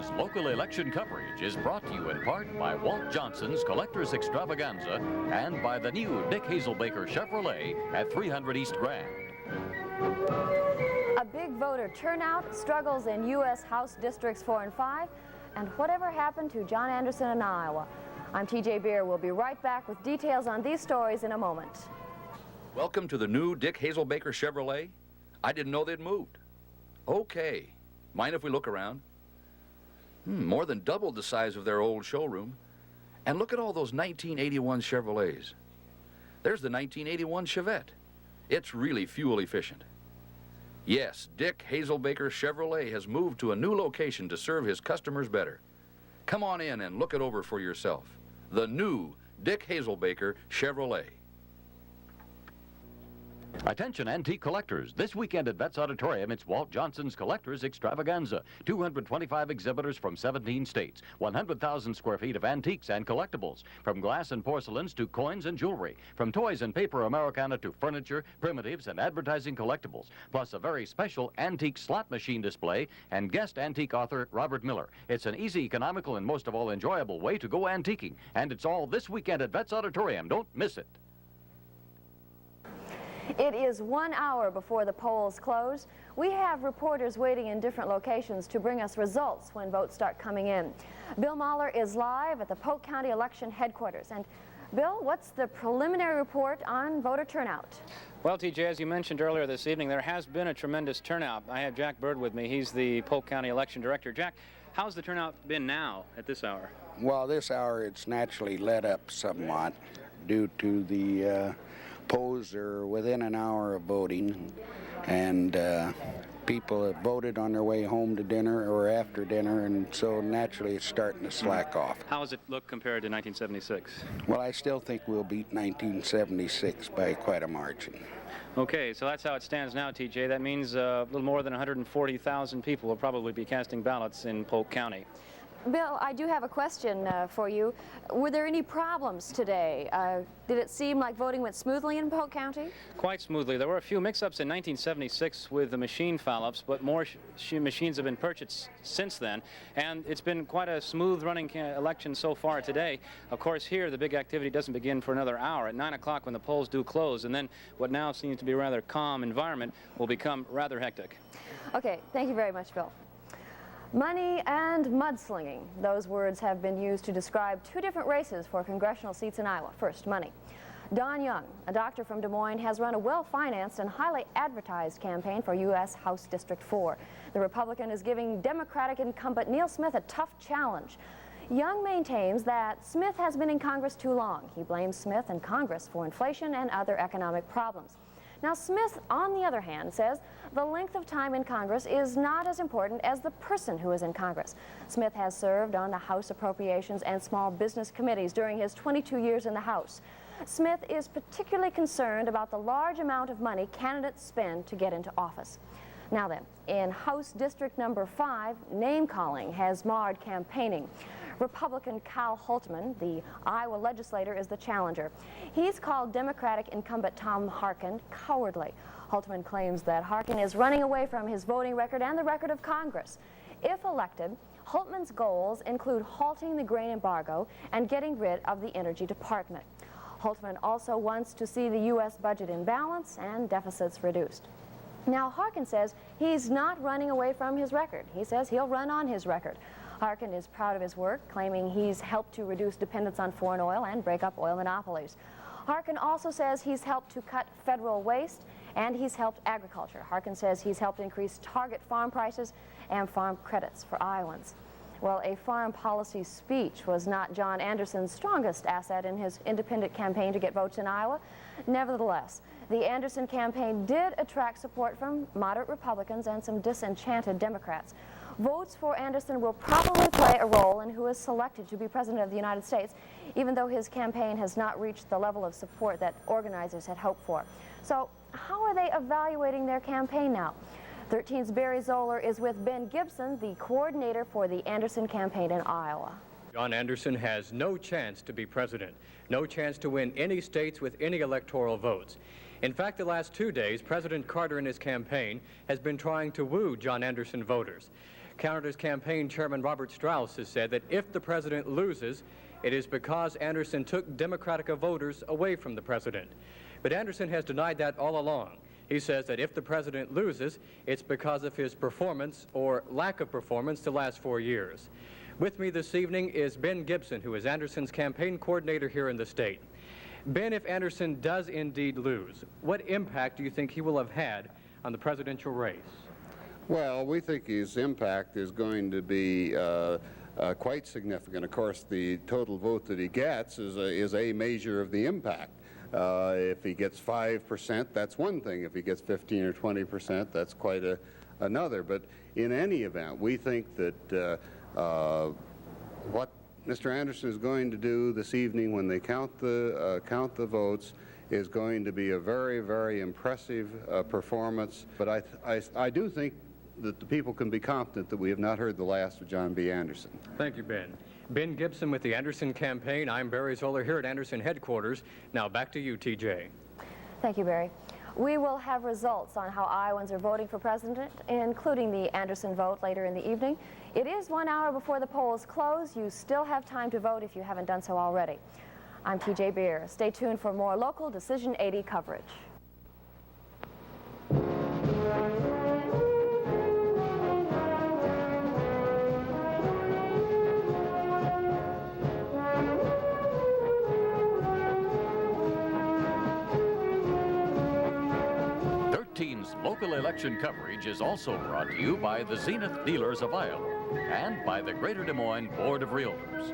News local election coverage is brought to you in part by Walt Johnson's Collectors Extravaganza and by the new Dick Hazelbaker Chevrolet at 300 East Grand. A big voter turnout, struggles in U.S. House Districts 4 and 5, and whatever happened to John Anderson in Iowa. I'm TJ Beer. We'll be right back with details on these stories in a moment. Welcome to the new Dick Hazelbaker Chevrolet. I didn't know they'd moved. Okay. Mind if we look around? More than doubled the size of their old showroom. And look at all those 1981 Chevrolets. There's the 1981 Chevette. It's really fuel efficient. Yes, Dick Hazelbaker Chevrolet has moved to a new location to serve his customers better. Come on in and look it over for yourself. The new Dick Hazelbaker Chevrolet. Attention antique collectors. This weekend at Vets Auditorium, it's Walt Johnson's Collectors Extravaganza. 225 exhibitors from 17 states. 100,000 square feet of antiques and collectibles. From glass and porcelains to coins and jewelry. From toys and paper Americana to furniture, primitives, and advertising collectibles. Plus a very special antique slot machine display and guest antique author Robert Miller. It's an easy, economical, and most of all enjoyable way to go antiquing. And it's all this weekend at Vets Auditorium. Don't miss it. It is 1 hour before the polls close. We have reporters waiting in different locations to bring us results when votes start coming in. Bill Mahler is live at the Polk County Election Headquarters. And Bill, what's the preliminary report on voter turnout? Well, TJ, as you mentioned earlier this evening, there has been a tremendous turnout. I have Jack Bird with me. He's the Polk County Election Director. Jack, how's the turnout been now at this hour? Well, this hour it's naturally let up somewhat due to the polls are within an hour of voting, and people have voted on their way home to dinner or after dinner, and so naturally it's starting to slack off. How does it look compared to 1976? Well, I still think we'll beat 1976 by quite a margin. Okay, so that's how it stands now, TJ. That means a little more than 140,000 people will probably be casting ballots in Polk County. Bill, I do have a question for you. Were there any problems today? Did it seem like voting went smoothly in Polk County? Quite smoothly. There were a few mix-ups in 1976 with the machine foul-ups, but more machines have been purchased since then, and it's been quite a smooth-running election so far today. Of course, here the big activity doesn't begin for another hour. At 9 o'clock when the polls do close, and then what now seems to be a rather calm environment will become rather hectic. Okay, thank you very much, Bill. Money and mudslinging. Those words have been used to describe two different races for congressional seats in Iowa. First, money. Don Young, a doctor from Des Moines, has run a well-financed and highly advertised campaign for U.S. House District 4. The Republican is giving Democratic incumbent Neil Smith a tough challenge. Young maintains that Smith has been in Congress too long. He blames Smith and Congress for inflation and other economic problems. Now, Smith, on the other hand, says the length of time in Congress is not as important as the person who is in Congress. Smith has served on the House Appropriations and Small Business Committees during his 22 years in the House. Smith is particularly concerned about the large amount of money candidates spend to get into office. Now then, in House District number 5, name-calling has marred campaigning. Republican Cal Hultman, the Iowa legislator, is the challenger. He's called Democratic incumbent Tom Harkin cowardly. Hultman claims that Harkin is running away from his voting record and the record of Congress. If elected, Hultman's goals include halting the grain embargo and getting rid of the Energy Department. Hultman also wants to see the U.S. budget in balance and deficits reduced. Now, Harkin says he's not running away from his record. He says he'll run on his record. Harkin is proud of his work, claiming he's helped to reduce dependence on foreign oil and break up oil monopolies. Harkin also says he's helped to cut federal waste and he's helped agriculture. Harkin says he's helped increase target farm prices and farm credits for Iowans. Well, a foreign policy speech was not John Anderson's strongest asset in his independent campaign to get votes in Iowa. Nevertheless, the Anderson campaign did attract support from moderate Republicans and some disenchanted Democrats. Votes for Anderson will probably play a role in who is selected to be President of the United States, even though his campaign has not reached the level of support that organizers had hoped for. So how are they evaluating their campaign now? 13's Barry Zoller is with Ben Gibson, the coordinator for the Anderson campaign in Iowa. John Anderson has no chance to be president, no chance to win any states with any electoral votes. In fact, the last 2 days, President Carter in his campaign has been trying to woo John Anderson voters. Canada's campaign chairman Robert Strauss has said that if the president loses, it is because Anderson took Democratic voters away from the president. But Anderson has denied that all along. He says that if the president loses, it's because of his performance or lack of performance the last 4 years. With me this evening is Ben Gibson, who is Anderson's campaign coordinator here in the state. Ben, if Anderson does indeed lose, what impact do you think he will have had on the presidential race? Well, we think his impact is going to be quite significant. Of course, the total vote that he gets is a measure of the impact. If he gets 5%, that's one thing. If he gets 15 or 20%, that's quite another. But in any event, we think that what Mr. Anderson is going to do this evening when they count the votes is going to be a very, very impressive performance. But I do think that the people can be confident that we have not heard the last of John B. Anderson. Thank you, Ben. Ben Gibson with the Anderson campaign. I'm Barry Zoller here at Anderson headquarters. Now back to you, TJ. Thank you, Barry. We will have results on how Iowans are voting for president, including the Anderson vote later in the evening. It is 1 hour before the polls close. You still have time to vote if you haven't done so already. I'm TJ Beer. Stay tuned for more local Decision 80 coverage. Local election coverage is also brought to you by the Zenith Dealers of Iowa and by the Greater Des Moines Board of Realtors.